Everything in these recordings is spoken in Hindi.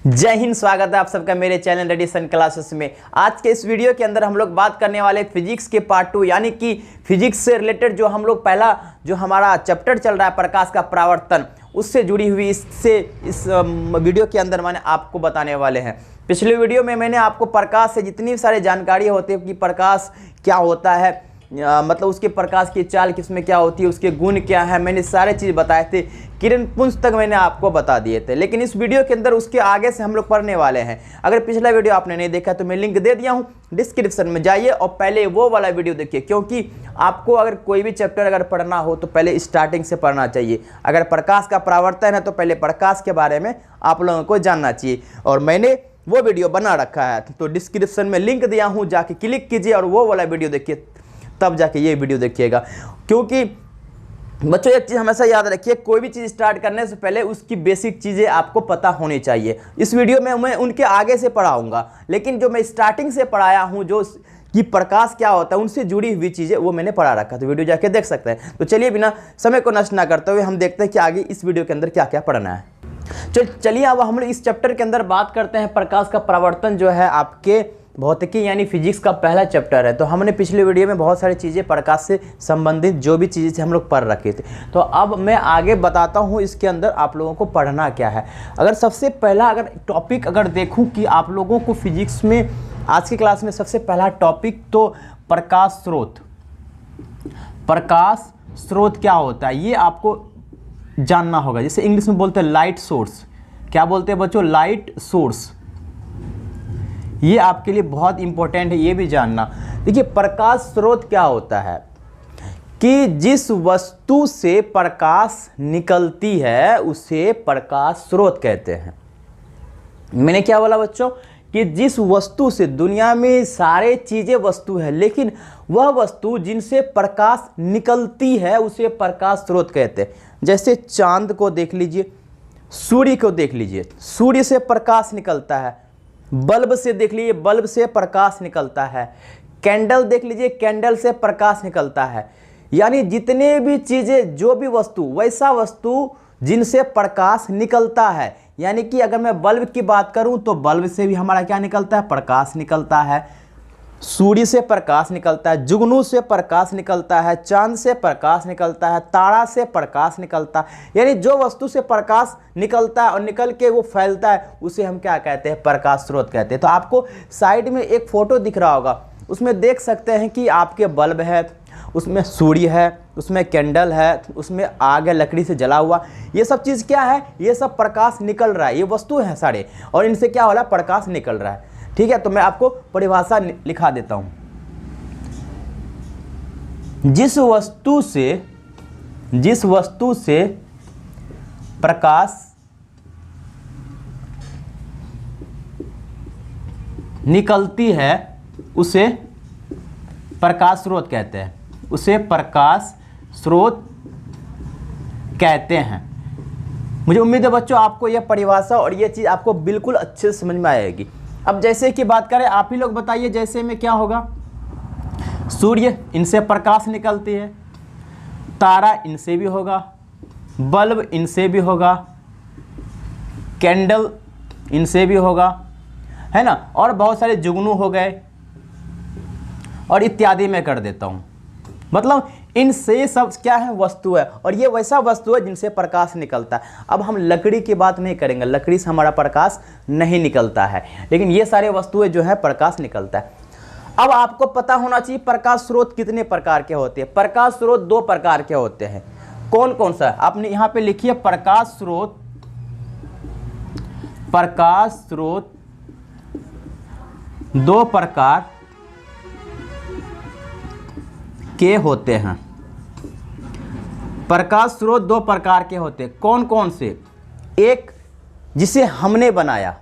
जय हिंद। स्वागत है आप सबका मेरे चैनल रेडिएशन क्लासेस में। आज के इस वीडियो के अंदर हम लोग बात करने वाले फिजिक्स के पार्ट 2 यानी कि फिजिक्स से रिलेटेड जो हम लोग पहला जो हमारा चैप्टर चल रहा है प्रकाश का परावर्तन, उससे जुड़ी हुई इस वीडियो के अंदर मैंने आपको बताने वाले हैं। पिछले वीडियो में मैंने आपको प्रकाश से जितनी सारी जानकारी होती है कि प्रकाश क्या होता है, मतलब उसके प्रकाश की चाल किसमें क्या होती है, उसके गुण क्या है, मैंने सारे चीज़ बताए थे। किरण पुंज तक मैंने आपको बता दिए थे, लेकिन इस वीडियो के अंदर उसके आगे से हम लोग पढ़ने वाले हैं। अगर पिछला वीडियो आपने नहीं देखा तो मैं लिंक दे दिया हूँ, डिस्क्रिप्शन में जाइए और पहले वो वाला वीडियो देखिए, क्योंकि आपको अगर कोई भी चैप्टर अगर पढ़ना हो तो पहले स्टार्टिंग से पढ़ना चाहिए। अगर प्रकाश का परावर्तन है तो पहले प्रकाश के बारे में आप लोगों को जानना चाहिए, और मैंने वो वीडियो बना रखा है तो डिस्क्रिप्शन में लिंक दिया हूँ, जाके क्लिक कीजिए और वो वाला वीडियो देखिए, तब जाके ये वीडियो देखिएगा। क्योंकि बच्चों एक चीज़ हमेशा याद रखिए, कोई भी चीज़ स्टार्ट करने से पहले उसकी बेसिक चीज़ें आपको पता होनी चाहिए। इस वीडियो में मैं उनके आगे से पढ़ाऊंगा, लेकिन जो मैं स्टार्टिंग से पढ़ाया हूँ जो कि प्रकाश क्या होता है उनसे जुड़ी हुई चीज़ें वो मैंने पढ़ा रखा, तो वीडियो जाके देख सकते हैं। तो चलिए बिना समय को नष्ट ना करते हुए हम देखते हैं कि आगे इस वीडियो के अंदर क्या क्या पढ़ना है। चलिए अब हम लोग इस चैप्टर के अंदर बात करते हैं। प्रकाश का परावर्तन जो है आपके भौतिकी यानी फिजिक्स का पहला चैप्टर है। तो हमने पिछले वीडियो में बहुत सारी चीज़ें प्रकाश से संबंधित जो भी चीज़ें थी हम लोग पढ़ रखे थे, तो अब मैं आगे बताता हूँ इसके अंदर आप लोगों को पढ़ना क्या है। अगर सबसे पहला अगर टॉपिक अगर देखूँ कि आप लोगों को फिजिक्स में आज की क्लास में सबसे पहला टॉपिक तो प्रकाश स्रोत। प्रकाश स्रोत क्या होता है ये आपको जानना होगा। जैसे इंग्लिश में बोलते हैं लाइट सोर्स। क्या बोलते हैं बच्चों? Light source. ये आपके लिए बहुत इंपॉर्टेंट है, ये भी जानना। देखिए प्रकाश स्रोत क्या होता है कि जिस वस्तु से प्रकाश निकलती है उसे प्रकाश स्रोत कहते हैं। मैंने क्या बोला बच्चों कि जिस वस्तु से, दुनिया में सारे चीज़ें वस्तु है, लेकिन वह वस्तु जिनसे प्रकाश निकलती है उसे प्रकाश स्रोत कहते हैं। जैसे चांद को देख लीजिए, सूर्य को देख लीजिए, सूर्य से प्रकाश निकलता है। बल्ब से देख लीजिए, बल्ब से प्रकाश निकलता है। कैंडल देख लीजिए, कैंडल से प्रकाश निकलता है। यानी जितने भी चीज़ें, जो भी वस्तु, वैसा वस्तु जिनसे प्रकाश निकलता है। यानी कि अगर मैं बल्ब की बात करूं तो बल्ब से भी हमारा क्या निकलता है? प्रकाश निकलता है। सूर्य से प्रकाश निकलता है, जुगनू से प्रकाश निकलता है, चांद से प्रकाश निकलता है, तारा से प्रकाश निकलता है। यानी जो वस्तु से प्रकाश निकलता है और निकल के वो फैलता है उसे हम क्या कहते हैं? प्रकाश स्रोत कहते हैं। तो आपको साइड में एक फोटो दिख रहा होगा, उसमें देख सकते हैं कि आपके बल्ब है, उसमें सूर्य है, उसमें कैंडल है, उसमें आग है लकड़ी से जला हुआ। ये सब चीज़ क्या है? ये सब प्रकाश निकल रहा है, ये वस्तु है सारे, और इनसे क्या हो रहा है? प्रकाश निकल रहा है। ठीक है, तो मैं आपको परिभाषा लिखा देता हूं। जिस वस्तु से प्रकाश निकलती है उसे प्रकाश स्रोत कहते हैं, उसे प्रकाश स्रोत कहते हैं। मुझे उम्मीद है बच्चों आपको यह परिभाषा और यह चीज़ आपको बिल्कुल अच्छे से समझ में आएगी। अब जैसे कि बात करें, आप ही लोग बताइए, जैसे में क्या होगा? सूर्य, इनसे प्रकाश निकलती है। तारा, इनसे भी होगा। बल्ब, इनसे भी होगा। कैंडल, इनसे भी होगा, है ना। और बहुत सारे जुगनू हो गए और इत्यादि मैं कर देता हूँ। मतलब इनसे सब क्या है? वस्तु है, और ये वैसा वस्तु है जिनसे प्रकाश निकलता है। अब हम लकड़ी की बात नहीं करेंगे, लकड़ी से हमारा प्रकाश नहीं निकलता है, लेकिन ये सारे वस्तुएं जो है प्रकाश निकलता है। अब आपको पता होना चाहिए प्रकाश स्रोत कितने प्रकार के होते हैं। प्रकाश स्रोत दो प्रकार के होते हैं। कौन कौन सा? आपने यहाँ पे लिखिए प्रकाश स्रोत। प्रकाश स्रोत दो प्रकार के होते हैं। प्रकाश स्रोत दो प्रकार के होते हैं। कौन कौन से? एक जिसे हमने बनाया,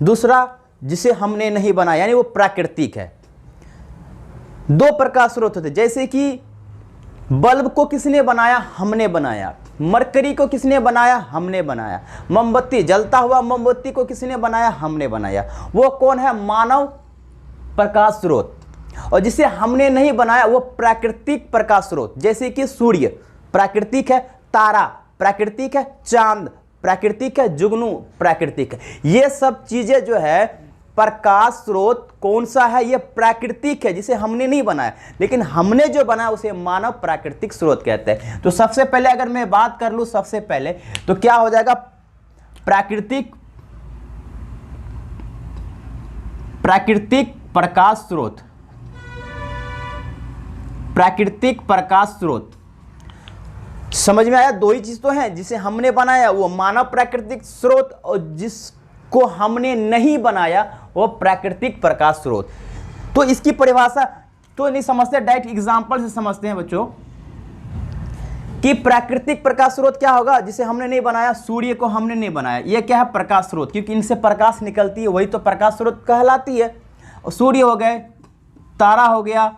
दूसरा जिसे हमने नहीं बनाया, यानी वो प्राकृतिक है। दो प्रकाश स्रोत होते हैं। जैसे कि बल्ब को किसने बनाया? हमने बनाया। मरकरी को किसने बनाया? हमने बनाया। मोमबत्ती, जलता हुआ मोमबत्ती को किसने बनाया? हमने बनाया। वो कौन है? मानव प्रकाश स्रोत। और जिसे हमने नहीं बनाया वो प्राकृतिक प्रकाश स्रोत। जैसे कि सूर्य प्राकृतिक है, तारा प्राकृतिक है, चांद प्राकृतिक है, जुगनू प्राकृतिक है। ये सब चीजें जो है, प्रकाश स्रोत कौन सा है, ये प्राकृतिक है जिसे हमने नहीं बनाया, लेकिन हमने जो बनाया उसे मानव प्राकृतिक स्रोत कहते हैं। तो सबसे पहले अगर मैं बात कर लूं, सबसे पहले तो क्या हो जाएगा, प्राकृतिक प्रकाश स्रोत, प्राकृतिक प्रकाश स्रोत। समझ में आया? दो ही चीज तो है, जिसे हमने बनाया वो मानव प्राकृतिक स्रोत, और जिसको हमने नहीं बनाया वो प्राकृतिक प्रकाश स्रोत। तो इसकी परिभाषा तो नहीं समझते, डायरेक्ट एग्जांपल से समझते हैं बच्चों कि प्राकृतिक प्रकाश स्रोत क्या होगा, जिसे हमने नहीं बनाया। सूर्य को हमने नहीं बनाया, ये क्या है, प्रकाश स्रोत, क्योंकि इनसे प्रकाश निकलती है, वही तो प्रकाश स्रोत कहलाती है। और सूर्य हो गए, तारा हो गया,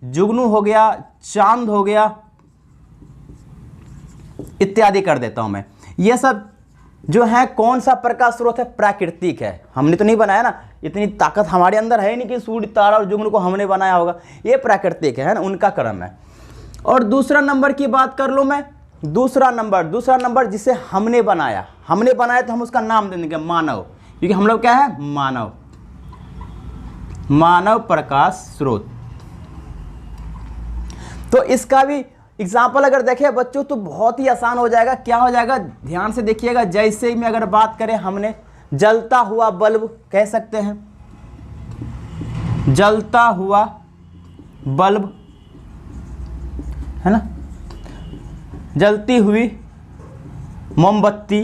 जुगनू हो गया, चांद हो गया, इत्यादि कर देता हूं मैं। ये सब जो है कौन सा प्रकाश स्रोत है, प्राकृतिक है, हमने तो नहीं बनाया ना, इतनी ताकत हमारे अंदर है नहीं कि सूर्य, तारा और जुगनू को हमने बनाया होगा, ये प्राकृतिक है ना, उनका कर्म है। और दूसरा नंबर की बात कर लूं मैं, दूसरा नंबर जिसे हमने बनाया तो हम उसका नाम दे देंगे मानव, क्योंकि हम लोग क्या है, मानव प्रकाश स्रोत। तो इसका भी एग्जाम्पल अगर देखें बच्चों तो बहुत ही आसान हो जाएगा। क्या हो जाएगा, ध्यान से देखिएगा। जैसे में अगर बात करें, हमने जलता हुआ बल्ब कह सकते हैं, जलता हुआ बल्ब है ना, जलती हुई मोमबत्ती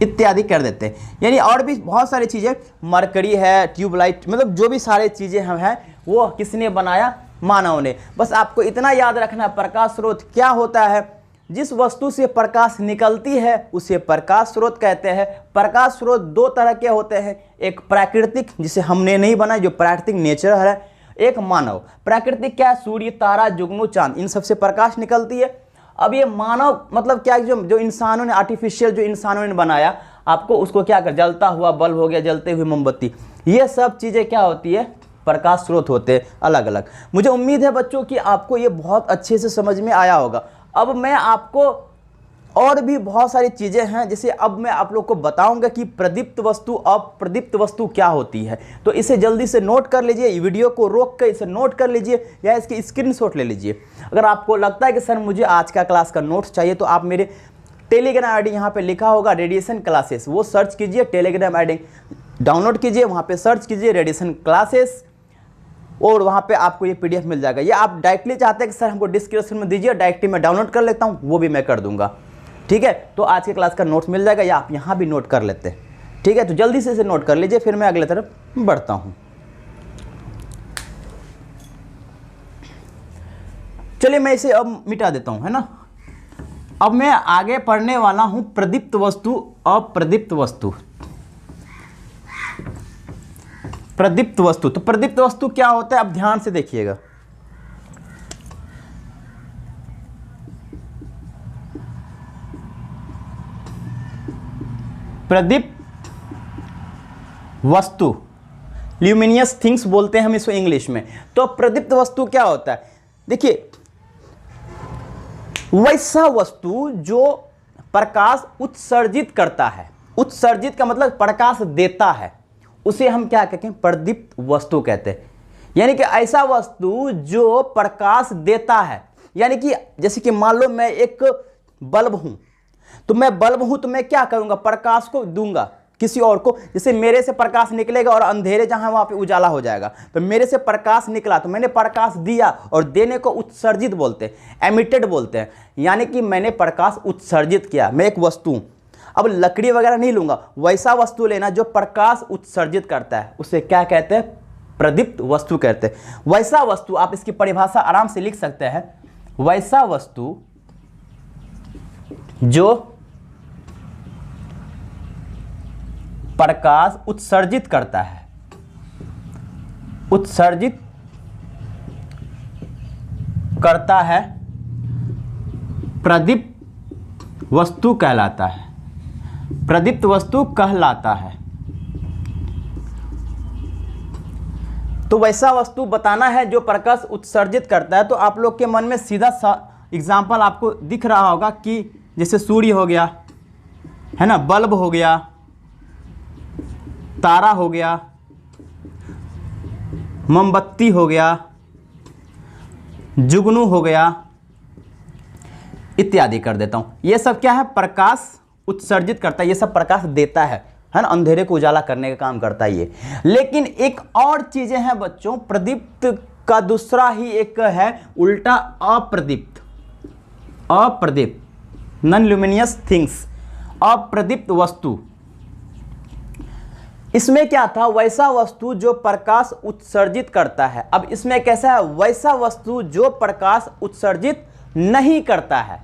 इत्यादि कर देते हैं। यानी और भी बहुत सारी चीजें, मरकरी है, ट्यूबलाइट, मतलब जो भी सारी चीजें हम हैं वो किसने बनाया, मानव ने। बस आपको इतना याद रखना, प्रकाश स्रोत क्या होता है, जिस वस्तु से प्रकाश निकलती है उसे प्रकाश स्रोत कहते हैं। प्रकाश स्रोत दो तरह के होते हैं, एक प्राकृतिक जिसे हमने नहीं बनाया, जो प्राकृतिक नेचर है, एक मानव। प्राकृतिक क्या है, सूर्य, तारा, जुगनू, चांद, इन सबसे प्रकाश निकलती है। अब ये मानव मतलब क्या, जो इंसानों ने, आर्टिफिशियल जो इंसानों ने बनाया, आपको उसको क्या कर, जलता हुआ बल्ब हो गया, जलते हुए मोमबत्ती, ये सब चीजें क्या होती है, प्रकाश स्रोत होते हैं अलग अलग। मुझे उम्मीद है बच्चों कि आपको ये बहुत अच्छे से समझ में आया होगा। अब मैं आपको और भी बहुत सारी चीजें हैं जिसे अब मैं आप लोग को बताऊंगा कि प्रदीप्त वस्तु, अप्रदीप्त वस्तु क्या होती है। तो इसे जल्दी से नोट कर लीजिए, वीडियो को रोक कर इसे नोट कर लीजिए या इसकी स्क्रीनशॉट ले लीजिए। अगर आपको लगता है कि सर मुझे आज का क्लास का नोट्स चाहिए, तो आप मेरे टेलीग्राम आईडी यहाँ पे लिखा होगा रेडिएशन क्लासेस, वो सर्च कीजिए, टेलीग्राम आईडी डाउनलोड कीजिए, वहाँ पे सर्च कीजिए रेडिएशन क्लासेस, और वहाँ पे आपको ये पीडीएफ मिल जाएगा। या आप डायरेक्टली चाहते हैं कि सर हमको डिस्क्रिप्शन में दीजिए, डायरेक्टली मैं डाउनलोड कर लेता हूँ, वो भी मैं कर दूंगा। ठीक है, तो आज के क्लास का नोट्स मिल जाएगा, या आप यहाँ भी नोट कर लेते हैं। ठीक है, तो जल्दी से इसे नोट कर लीजिए, फिर मैं अगले तरफ बढ़ता हूँ। चलिए मैं इसे अब मिटा देता हूँ, है ना। अब मैं आगे पढ़ने वाला हूँ प्रदीप्त वस्तु, अप्रदीप्त वस्तु। प्रदीप्त वस्तु, तो प्रदीप्त वस्तु क्या होता है, अब ध्यान से देखिएगा। प्रदीप्त वस्तु, ल्यूमिनियस थिंग्स बोलते हैं हम इसको इंग्लिश में। तो प्रदीप्त वस्तु क्या होता है, देखिए, वैसा वस्तु जो प्रकाश उत्सर्जित करता है, उत्सर्जित का मतलब प्रकाश देता है, उसे हम क्या कहते हैं, प्रदीप्त वस्तु कहते हैं। यानी कि ऐसा वस्तु जो प्रकाश देता है, यानी कि जैसे कि मान लो मैं एक बल्ब हूं, तो मैं बल्ब हूं तो मैं क्या करूंगा, प्रकाश को दूंगा किसी और को। जैसे मेरे से प्रकाश निकलेगा और अंधेरे जहां वहां पे उजाला हो जाएगा, तो मेरे से प्रकाश निकला तो मैंने प्रकाश दिया, और देने को उत्सर्जित बोलते हैं, एमिटेड बोलते हैं। यानी कि मैंने प्रकाश उत्सर्जित किया, मैं एक वस्तु हूं। अब लकड़ी वगैरह नहीं लूंगा, वैसा वस्तु लेना जो प्रकाश उत्सर्जित करता है, उसे क्या कहते हैं, प्रदीप्त वस्तु कहते हैं। वैसा वस्तु, आप इसकी परिभाषा आराम से लिख सकते हैं, वैसा वस्तु जो प्रकाश उत्सर्जित करता है, उत्सर्जित करता है, प्रदीप्त वस्तु कहलाता है, प्रदीप्त वस्तु कहलाता है। तो वैसा वस्तु बताना है जो प्रकाश उत्सर्जित करता है। तो आप लोग के मन में सीधा एग्जाम्पल आपको दिख रहा होगा कि जैसे सूर्य हो गया, है ना, बल्ब हो गया, तारा हो गया, मोमबत्ती हो गया, जुगनू हो गया, इत्यादि कर देता हूँ। ये सब क्या है, प्रकाश उत्सर्जित करता है, ये सब प्रकाश देता है ना, अंधेरे को उजाला करने का काम करता है ये। लेकिन एक और चीजें हैं बच्चों, प्रदीप्त का दूसरा ही एक है उल्टा, अप्रदीप्त। अप्रदीप्त नॉन ल्यूमिनियस थिंग्स, अप्रदीप्त वस्तु। इसमें क्या था, वैसा वस्तु जो प्रकाश उत्सर्जित करता है। अब इसमें कैसा है, वैसा वस्तु जो प्रकाश उत्सर्जित नहीं करता है।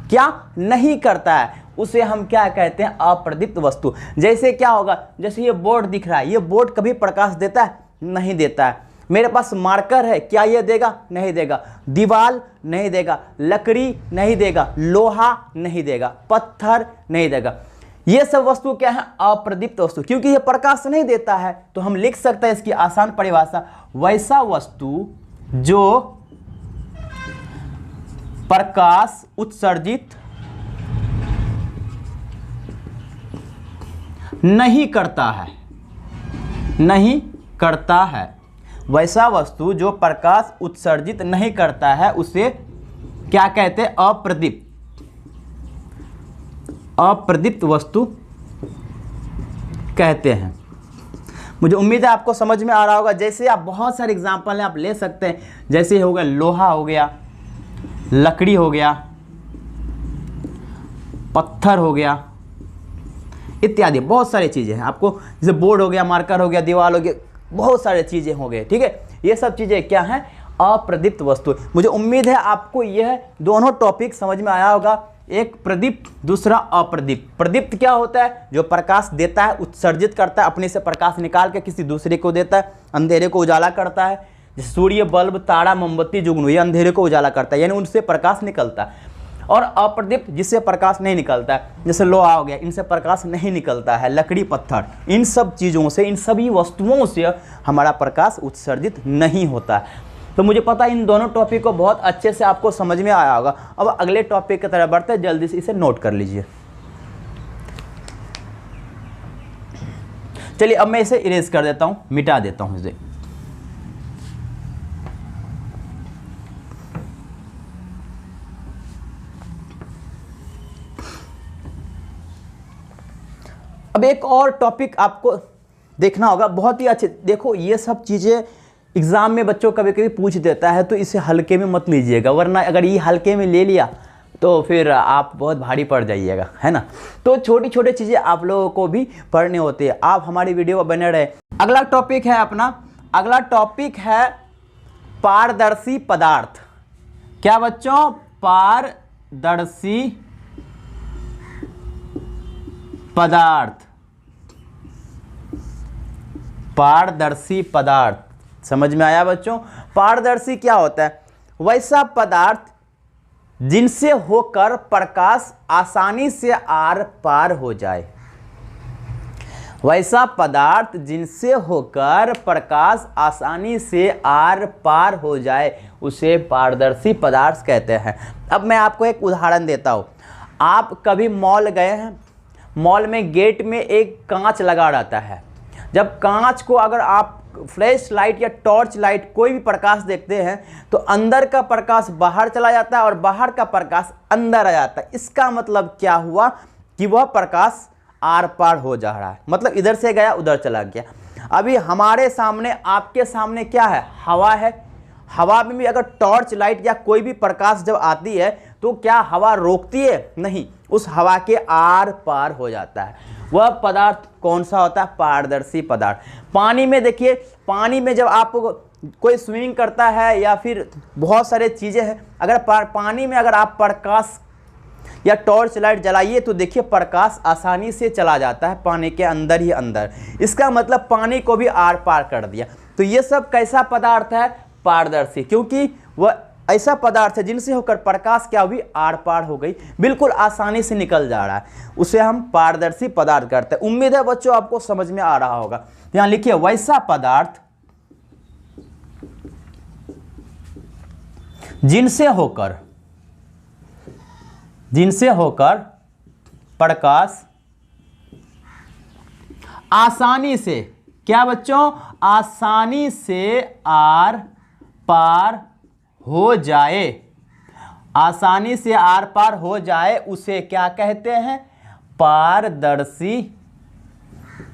क्या नहीं करता है, उसे हम क्या कहते हैं, अप्रदीप्त वस्तु। जैसे क्या होगा, जैसे ये बोर्ड दिख रहा है, ये बोर्ड कभी प्रकाश देता है, नहीं देता है। मेरे पास मार्कर है, क्या ये देगा, नहीं देगा। दीवार नहीं देगा, लकड़ी नहीं देगा, लोहा नहीं देगा, पत्थर नहीं देगा। ये सब वस्तु क्या है, अप्रदीप्त वस्तु, क्योंकि ये प्रकाश नहीं देता है। तो हम लिख सकते हैं इसकी आसान परिभाषा, वैसा वस्तु जो प्रकाश उत्सर्जित नहीं करता है, नहीं करता है। वैसा वस्तु जो प्रकाश उत्सर्जित नहीं करता है उसे क्या कहते हैं, अप्रदीप्त। अप्रदीप्त वस्तु कहते हैं। मुझे उम्मीद है आपको समझ में आ रहा होगा। जैसे आप बहुत सारे एग्जाम्पल हैं आप ले सकते हैं, जैसे हो गया लोहा हो गया, लकड़ी हो गया, पत्थर हो गया, इत्यादि बहुत सारी चीज़ें हैं। आपको जैसे बोर्ड हो गया, मार्कर हो गया, दीवार हो गया, बहुत सारी चीज़ें हो गए, ठीक है। ये सब चीज़ें क्या हैं, अप्रदीप्त वस्तु। मुझे उम्मीद है आपको यह दोनों टॉपिक समझ में आया होगा, एक प्रदीप्त, दूसरा अप्रदीप्त। प्रदीप्त क्या होता है, जो प्रकाश देता है, उत्सर्जित करता है, अपने से प्रकाश निकाल के किसी दूसरे को देता है, अंधेरे को उजाला करता है। जैसे सूर्य, बल्ब, तारा, मोमबत्ती, जुगनू, ये अंधेरे को उजाला करता है, यानी उनसे प्रकाश निकलता है। और अप्रदीप्त जिससे प्रकाश नहीं निकलता है, जैसे लोहा हो गया, इनसे प्रकाश नहीं निकलता है, लकड़ी, पत्थर, इन सब चीज़ों से, इन सभी वस्तुओं से हमारा प्रकाश उत्सर्जित नहीं होता है। तो मुझे पता है इन दोनों टॉपिक को बहुत अच्छे से आपको समझ में आया होगा। अब अगले टॉपिक की तरफ बढ़ते हैं, जल्दी से इसे नोट कर लीजिए। चलिए अब मैं इसे इरेज कर देता हूं, मिटा देता हूं इसे। अब एक और टॉपिक आपको देखना होगा, बहुत ही अच्छे। देखो ये सब चीज़ें एग्ज़ाम में बच्चों कभी कभी पूछ देता है, तो इसे हल्के में मत लीजिएगा, वरना अगर ये हल्के में ले लिया तो फिर आप बहुत भारी पड़ जाइएगा, है ना। तो छोटी छोटी चीज़ें आप लोगों को भी पढ़ने होती है। आप हमारी वीडियो पर बने रहे। अगला टॉपिक है अपना, अगला टॉपिक है पारदर्शी पदार्थ। क्या बच्चों, पारदर्शी पदार्थ। पारदर्शी पदार्थ समझ में आया बच्चों। पारदर्शी क्या होता है, वैसा पदार्थ जिनसे होकर प्रकाश आसानी से आर पार हो जाए। वैसा पदार्थ जिनसे होकर प्रकाश आसानी से आर पार हो जाए उसे पारदर्शी पदार्थ कहते हैं। अब मैं आपको एक उदाहरण देता हूं। आप कभी मॉल गए हैं, मॉल में गेट में एक कांच लगा रहता है। जब कांच को अगर आप फ्लैश लाइट या टॉर्च लाइट कोई भी प्रकाश देखते हैं तो अंदर का प्रकाश बाहर चला जाता है और बाहर का प्रकाश अंदर आ जाता है। इसका मतलब क्या हुआ कि वह प्रकाश आर पार हो जा रहा है, मतलब इधर से गया उधर चला गया। अभी हमारे सामने, आपके सामने क्या है, हवा है। हवा में भी अगर टॉर्च लाइट या कोई भी प्रकाश जब आती है तो क्या हवा रोकती है, नहीं, उस हवा के आर पार हो जाता है। वह पदार्थ कौन सा होता है, पारदर्शी पदार्थ। पानी में देखिए, पानी में जब आप कोई स्विमिंग करता है या फिर बहुत सारे चीज़ें हैं, अगर पानी में अगर आप प्रकाश या टॉर्च लाइट जलाइए तो देखिए प्रकाश आसानी से चला जाता है पानी के अंदर ही अंदर। इसका मतलब पानी को भी आर पार कर दिया। तो ये सब कैसा पदार्थ है, पारदर्शी, क्योंकि वह ऐसा पदार्थ है जिनसे होकर प्रकाश क्या हुई, आर पार हो गई, बिल्कुल आसानी से निकल जा रहा है, उसे हम पारदर्शी पदार्थ करते हैं। उम्मीद है बच्चों आपको समझ में आ रहा होगा। यहां लिखिए, वैसा पदार्थ जिनसे होकर जिनसे होकर प्रकाश आसानी से, क्या बच्चों, आसानी से आर पार हो जाए, आसानी से आर पार हो जाए, उसे क्या कहते हैं, पारदर्शी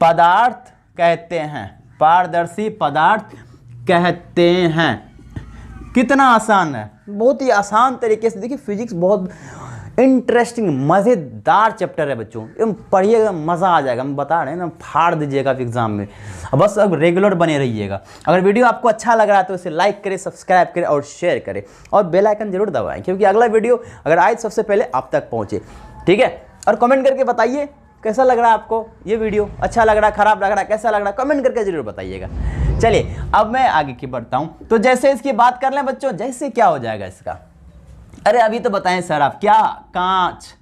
पदार्थ कहते हैं, पारदर्शी पदार्थ कहते हैं। कितना आसान है, बहुत ही आसान तरीके से। देखिए फिजिक्स बहुत इंटरेस्टिंग मज़ेदार चैप्टर है बच्चों, एकदम पढ़िएगा मज़ा आ जाएगा, हम बता रहे हैं ना, फाड़ दीजिएगा एग्जाम में। बस अब रेगुलर बने रहिएगा। अगर वीडियो आपको अच्छा लग रहा है तो इसे लाइक करें, सब्सक्राइब करें और शेयर करें, और बेल आइकन जरूर दबाएं, क्योंकि अगला वीडियो अगर आए सबसे पहले आप तक पहुँचे। ठीक है, और कमेंट करके बताइए कैसा लग रहा है आपको ये वीडियो, अच्छा लग रहा है, खराब लग रहा है, कैसा लग रहा है, कमेंट करके जरूर बताइएगा। चलिए अब मैं आगे की बढ़ता हूँ। तो जैसे इसकी बात कर लें बच्चों, जैसे क्या हो जाएगा इसका, अरे अभी तो बताएं सर आप, क्या, कांच,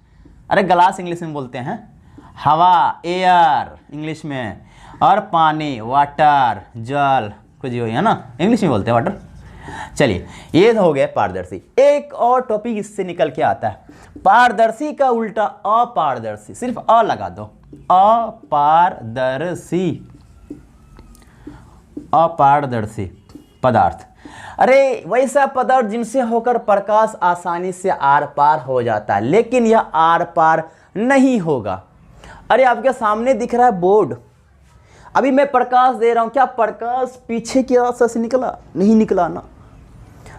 अरे ग्लास इंग्लिश में बोलते हैं, हवा एयर इंग्लिश में, और पानी वाटर, जल कुछ हो है ना, इंग्लिश में बोलते हैं वाटर। चलिए ये हो गया पारदर्शी। एक और टॉपिक इससे निकल के आता है, पारदर्शी का उल्टा अपारदर्शी, सिर्फ अ लगा दो, अपारदर्शी, अपारदर्शी पदार्थ। अरे वैसा पदार्थ जिनसे होकर प्रकाश आसानी से आर पार हो जाता है, लेकिन यह आर पार नहीं होगा। अरे आपके सामने दिख रहा है बोर्ड, अभी मैं प्रकाश दे रहा हूं, क्या प्रकाश पीछे की रास्ते से निकला? नहीं निकला ना।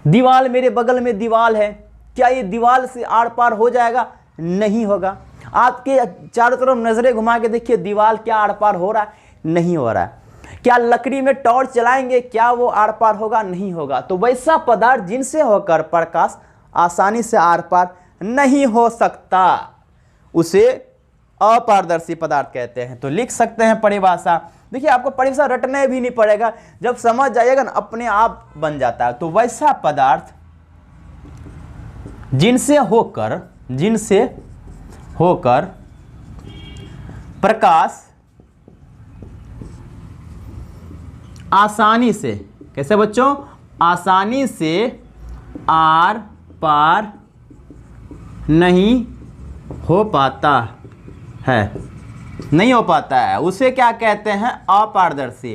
दीवार, मेरे बगल में दीवार है, क्या ये दीवार से आर पार हो जाएगा? नहीं होगा। आपके चारों तरफ नजरें घुमा के देखिए, दीवार क्या आर पार हो रहा है? नहीं हो रहा है। क्या लकड़ी में टॉर्च चलाएंगे, क्या वो आर पार होगा? नहीं होगा। तो वैसा पदार्थ जिनसे होकर प्रकाश आसानी से आर पार नहीं हो सकता, उसे अपारदर्शी पदार्थ कहते हैं। तो लिख सकते हैं परिभाषा। देखिए आपको परिभाषा रटने भी नहीं पड़ेगा, जब समझ जाइएगा ना अपने आप बन जाता है। तो वैसा पदार्थ जिनसे होकर प्रकाश आसानी से, कैसे बच्चों, आसानी से आर पार नहीं हो पाता है, नहीं हो पाता है, उसे क्या कहते हैं? अपारदर्शी,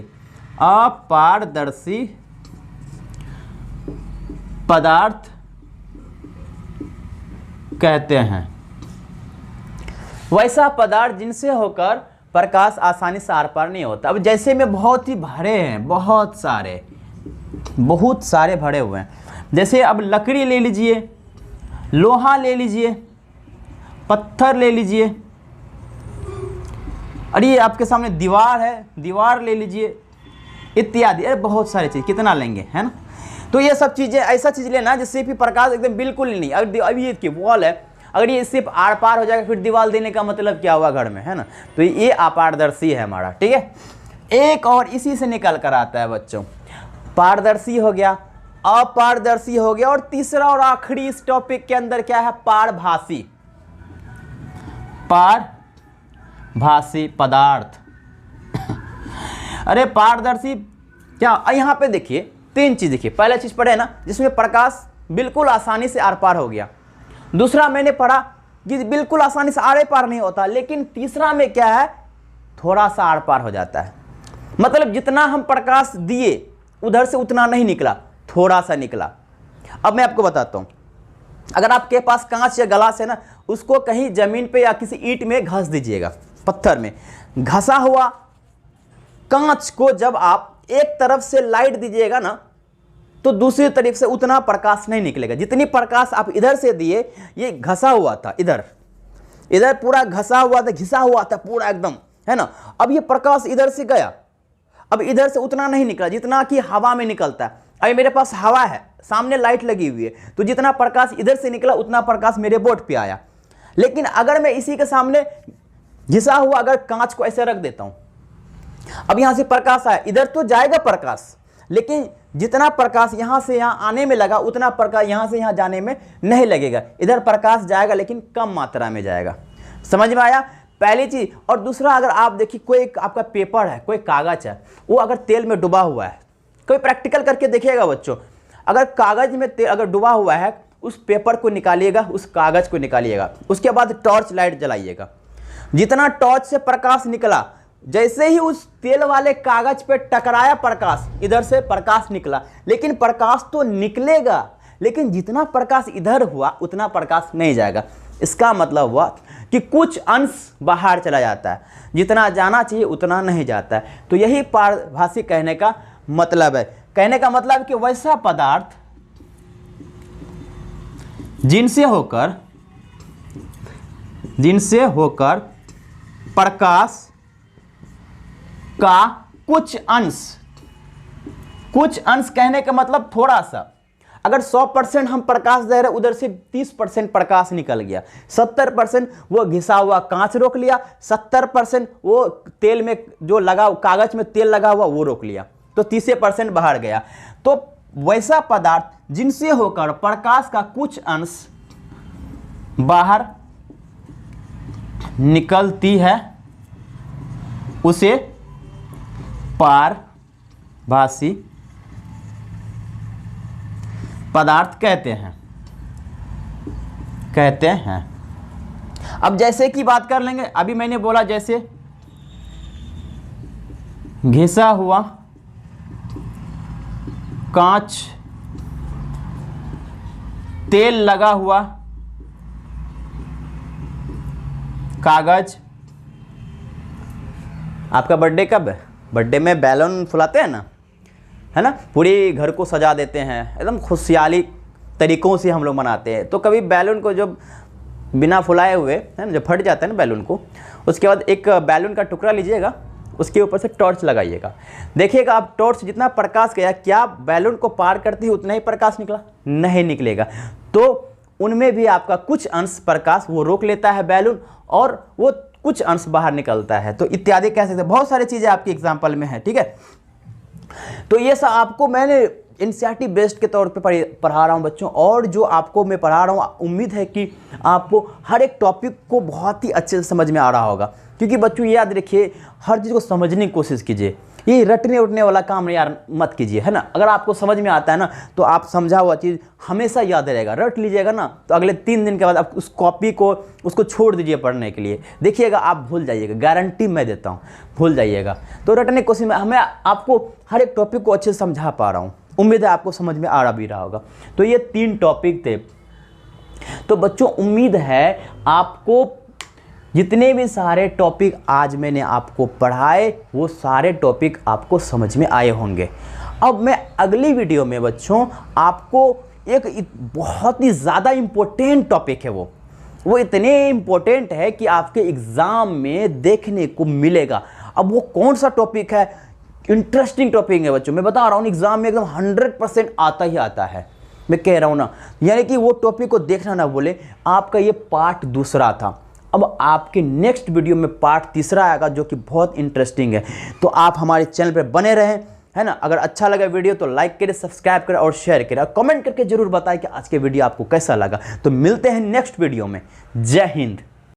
अपारदर्शी पदार्थ कहते हैं। वैसा पदार्थ जिनसे होकर प्रकाश आसानी से आर पार नहीं होता। अब जैसे में बहुत ही भरे हैं, बहुत सारे भरे हुए हैं। जैसे अब लकड़ी ले लीजिए, लोहा ले लीजिए, पत्थर ले लीजिए, और ये आपके सामने दीवार है, दीवार ले लीजिए, इत्यादि। अरे बहुत सारी चीज़, कितना लेंगे, है ना। तो ये सब चीज़ें, ऐसा चीज़ लेना जिससे भी प्रकाश एकदम बिल्कुल ही नहीं। अगर अभी ये वॉल है, अगर ये सिर्फ आर पार हो जाएगा, फिर दीवार देने का मतलब क्या हुआ घर में, है ना। तो ये अपारदर्शी है हमारा। ठीक है, एक और इसी से निकल कर आता है बच्चों, पारदर्शी हो गया, अपारदर्शी हो गया, और तीसरा और आखिरी इस टॉपिक के अंदर क्या है? पारभासी, पारभासी पदार्थ। अरे पारदर्शी क्या, यहाँ पे देखिए तीन चीज देखिए। पहला चीज पढ़े ना, जिसमें प्रकाश बिल्कुल आसानी से आर पार हो गया। दूसरा मैंने पढ़ा कि बिल्कुल आसानी से आर पार नहीं होता, लेकिन तीसरा में क्या है? थोड़ा सा आर पार हो जाता है। मतलब जितना हम प्रकाश दिए उधर से उतना नहीं निकला, थोड़ा सा निकला। अब मैं आपको बताता हूं, अगर आपके पास कांच या ग्लास है ना, उसको कहीं जमीन पे या किसी ईंट में घस दीजिएगा, पत्थर में घसा हुआ कांच को जब आप एक तरफ से लाइट दीजिएगा ना, तो दूसरी तरफ से उतना प्रकाश नहीं निकलेगा। जितनी प्रकाश आप इधर से दिए, ये घसा हुआ था, इधर पूरा घसा हुआ था, घिसा हुआ था पूरा एकदम, है ना। अब ये प्रकाश इधर से गया, अब इधर से उतना नहीं निकला जितना कि हवा में निकलता है। अभी मेरे पास हवा है, सामने लाइट लगी हुई है, तो जितना प्रकाश इधर से निकला उतना प्रकाश मेरे बोर्ड पे आया। लेकिन अगर मैं इसी के सामने घिसा हुआ अगर कांच को ऐसे रख देता हूं, अब यहां से प्रकाश आया, इधर तो जाएगा प्रकाश, लेकिन जितना प्रकाश यहां से यहां आने में लगा उतना प्रकाश यहां से यहां जाने में नहीं लगेगा। इधर प्रकाश जाएगा लेकिन कम मात्रा में जाएगा। समझ में आया? पहली चीज। और दूसरा, अगर आप देखिए कोई आपका पेपर है, कोई कागज है, वो अगर तेल में डूबा हुआ है, कोई प्रैक्टिकल करके देखिएगा बच्चों, अगर कागज में तेल अगर डूबा हुआ है उस पेपर को निकालिएगा, उस कागज को निकालिएगा। उसके बाद टॉर्च लाइट जलाइएगा। जितना टॉर्च से प्रकाश निकला, जैसे ही उस तेल वाले कागज पे टकराया प्रकाश, इधर से प्रकाश निकला, लेकिन प्रकाश तो निकलेगा, लेकिन जितना प्रकाश इधर हुआ उतना प्रकाश नहीं जाएगा। इसका मतलब हुआ कि कुछ अंश बाहर चला जाता है, जितना जाना चाहिए उतना नहीं जाता है। तो यही पारभासी कहने का मतलब है। कहने का मतलब कि वैसा पदार्थ जिनसे होकर प्रकाश का कुछ अंश कहने का मतलब थोड़ा सा। अगर 100% हम प्रकाश दे रहे, उधर से 30% प्रकाश निकल गया, 70% वो घिसा हुआ कांच रोक लिया, 70% वो तेल में जो लगा, कागज में तेल लगा हुआ वो रोक लिया, तो 30% बाहर गया। तो वैसा पदार्थ जिनसे होकर प्रकाश का कुछ अंश बाहर निकलती है उसे पारभासी पदार्थ कहते हैं। अब जैसे की बात कर लेंगे, अभी मैंने बोला जैसे घिसा हुआ कांच, तेल लगा हुआ कागज। आपका बर्थडे कब है? बर्थडे में बैलून फुलाते हैं ना, है ना, पूरी घर को सजा देते हैं, एकदम खुशहाली तरीकों से हम लोग मनाते हैं। तो कभी बैलून को जब बिना फुलाए हुए, है ना, जब फट जाता है ना बैलून को, उसके बाद एक बैलून का टुकड़ा लीजिएगा, उसके ऊपर से टॉर्च लगाइएगा। देखिएगा आप टॉर्च जितना प्रकाश गया, क्या बैलून को पार करती है उतना ही प्रकाश निकला? नहीं निकलेगा। तो उनमें भी आपका कुछ अंश प्रकाश वो रोक लेता है बैलून, और वो कुछ अंश बाहर निकलता है। तो इत्यादि कह सकते हैं, बहुत सारी चीज़ें आपकी एग्जाम्पल में है। ठीक है, तो ये सब आपको मैंने एनसीईआरटी बेस्ड के तौर पे पढ़ा रहा हूँ बच्चों, और जो आपको मैं पढ़ा रहा हूँ, उम्मीद है कि आपको हर एक टॉपिक को बहुत ही अच्छे से समझ में आ रहा होगा। क्योंकि बच्चों याद रखिए, हर चीज़ को समझने की कोशिश कीजिए, ये रटने उठने वाला काम यार मत कीजिए, है ना। अगर आपको समझ में आता है ना, तो आप समझा हुआ चीज़ हमेशा याद रहेगा। रट लीजिएगा ना, तो अगले 3 दिन के बाद आप उस कॉपी को उसको छोड़ दीजिए पढ़ने के लिए, देखिएगा आप भूल जाइएगा, गारंटी मैं देता हूँ, भूल जाइएगा। तो रटने की कोशिश में हमें आपको हर एक टॉपिक को अच्छे से समझा पा रहा हूँ, उम्मीद है आपको समझ में आ भी रहा होगा। तो ये 3 टॉपिक थे। तो बच्चों उम्मीद है आपको जितने भी सारे टॉपिक आज मैंने आपको पढ़ाए, वो सारे टॉपिक आपको समझ में आए होंगे। अब मैं अगली वीडियो में बच्चों आपको एक बहुत ही ज़्यादा इम्पोर्टेंट टॉपिक है, वो इतने इम्पोर्टेंट है कि आपके एग्ज़ाम में देखने को मिलेगा। अब वो कौन सा टॉपिक है? इंटरेस्टिंग टॉपिक है बच्चों, मैं बता रहा हूँ, एग्ज़ाम में एकदम 100% आता ही आता है, मैं कह रहा हूँ ना। यानी कि वो टॉपिक को देखना ना बोले। आपका ये पार्ट 2 था, अब आपके नेक्स्ट वीडियो में पार्ट 3 आएगा, जो कि बहुत इंटरेस्टिंग है। तो आप हमारे चैनल पर बने रहें, है ना। अगर अच्छा लगा वीडियो तो लाइक करें, सब्सक्राइब करें और शेयर करें, और कमेंट करके जरूर बताएं कि आज के वीडियो आपको कैसा लगा। तो मिलते हैं नेक्स्ट वीडियो में। जय हिंद।